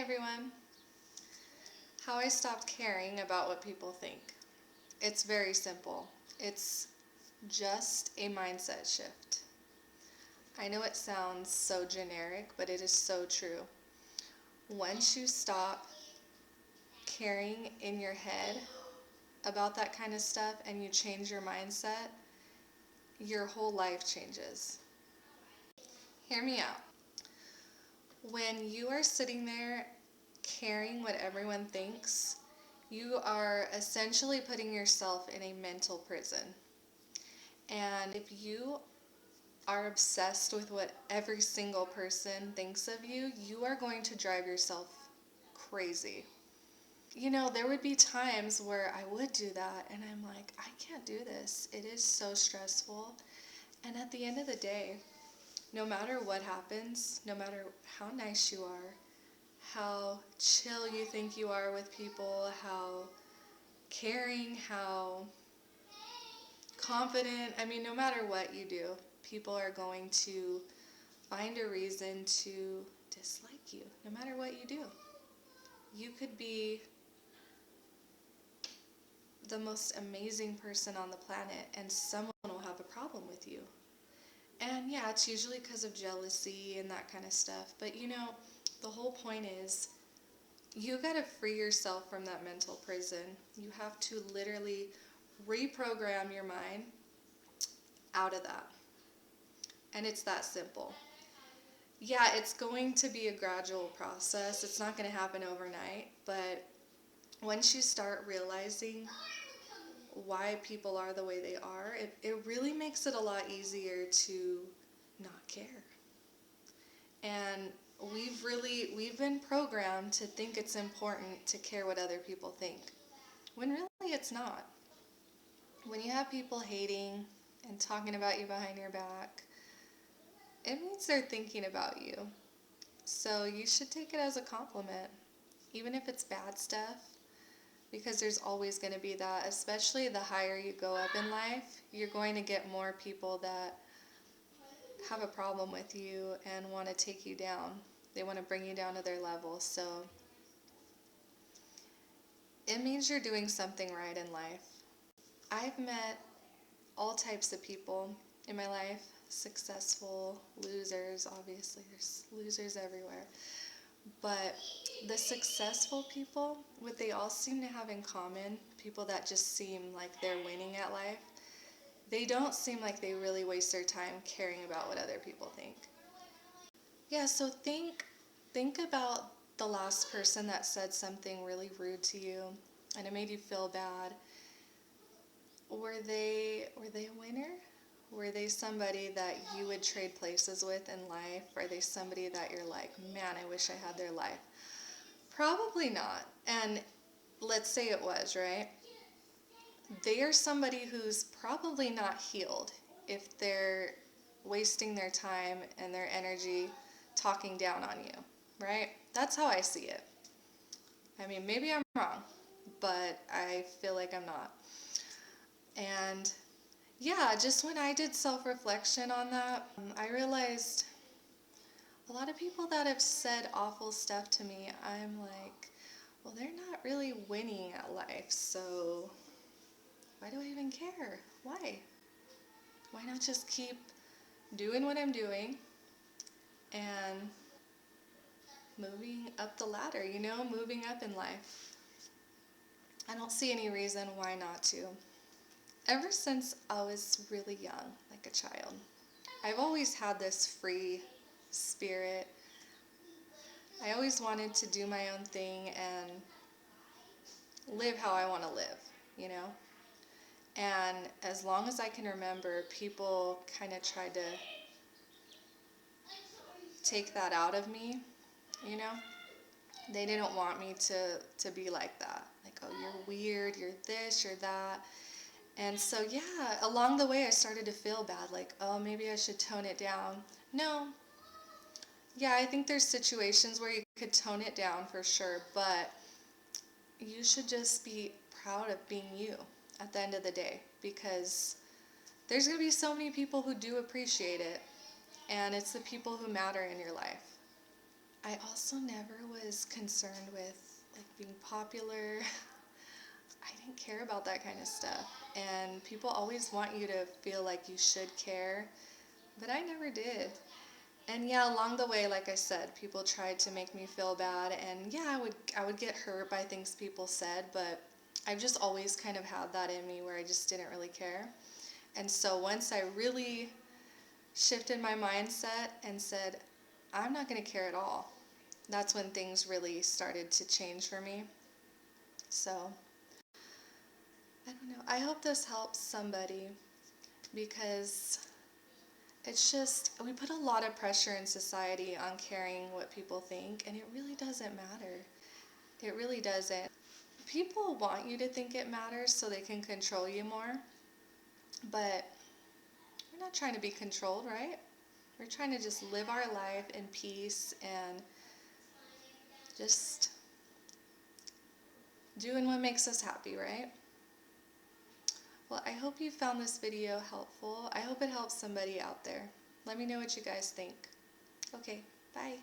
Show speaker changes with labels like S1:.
S1: everyone. How I stopped caring about what people think. It's very simple. It's just a mindset shift. I know it sounds so generic, but it is so true. Once you stop caring in your head about that kind of stuff and you change your mindset, your whole life changes. Hear me out. When you are sitting there caring what everyone thinks, you are essentially putting yourself in a mental prison. And if you are obsessed with what every single person thinks of you, you are going to drive yourself crazy. There would be times where I would do that, and I'm like, I can't do this. It is so stressful. And at the end of the day, no matter what happens, no matter how nice you are, how chill you think you are with people, how caring, how confident, no matter what you do, people are going to find a reason to dislike you, no matter what you do. You could be the most amazing person on the planet, and someone will have a problem with you. And yeah, it's usually because of jealousy and that kind of stuff. But the whole point is you got to free yourself from that mental prison. You have to literally reprogram your mind out of that. And it's that simple. Yeah, it's going to be a gradual process. It's not going to happen overnight. But once you start realizing why people are the way they are, it really makes it a lot easier to not care. And we've been programmed to think it's important to care what other people think, when really it's not. When you have people hating and talking about you behind your back, it means they're thinking about you. So you should take it as a compliment, even if it's bad stuff, because there's always going to be that. Especially the higher you go up in life, you're going to get more people that have a problem with you and want to take you down. They want to bring you down to their level. So it means you're doing something right in life. I've met all types of people in my life. Successful, losers, obviously there's losers everywhere. But the successful people, what they all seem to have in common, people that just seem like they're winning at life, they don't seem like they really waste their time caring about what other people think. Yeah, so think about the last person that said something really rude to you and it made you feel bad. Were they a winner? Were they somebody that you would trade places with in life? Are they somebody that you're like, man, I wish I had their life? Probably not. And let's say it was, right? They are somebody who's probably not healed if they're wasting their time and their energy talking down on you, right? That's how I see it. Maybe I'm wrong, but I feel like I'm not. And yeah, just when I did self-reflection on that, I realized a lot of people that have said awful stuff to me, I'm like, well, they're not really winning at life, so why do I even care? Why? Why not just keep doing what I'm doing and moving up the ladder, moving up in life? I don't see any reason why not to. Ever since I was really young, like a child, I've always had this free spirit. I always wanted to do my own thing and live how I want to live, you know? And as long as I can remember, people kind of tried to take that out of me, you know? They didn't want me to be like that. Like, oh, you're weird, you're this, you're that. And so, yeah, along the way I started to feel bad, like, oh, maybe I should tone it down. No. Yeah, I think there's situations where you could tone it down for sure, but you should just be proud of being you at the end of the day, because there's going to be so many people who do appreciate it, and it's the people who matter in your life. I also never was concerned with like being popular. I didn't care about that kind of stuff. And people always want you to feel like you should care, but I never did. And yeah, along the way, like I said, people tried to make me feel bad, and yeah, I would get hurt by things people said, but I've just always kind of had that in me where I just didn't really care. And so once I really shifted my mindset and said, I'm not going to care at all, that's when things really started to change for me. So, I don't know. I hope this helps somebody because it's just, we put a lot of pressure in society on caring what people think, and it really doesn't matter. It really doesn't. People want you to think it matters so they can control you more, but we're not trying to be controlled, right? We're trying to just live our life in peace and just doing what makes us happy, right? Well, I hope you found this video helpful. I hope it helps somebody out there. Let me know what you guys think. Okay, bye.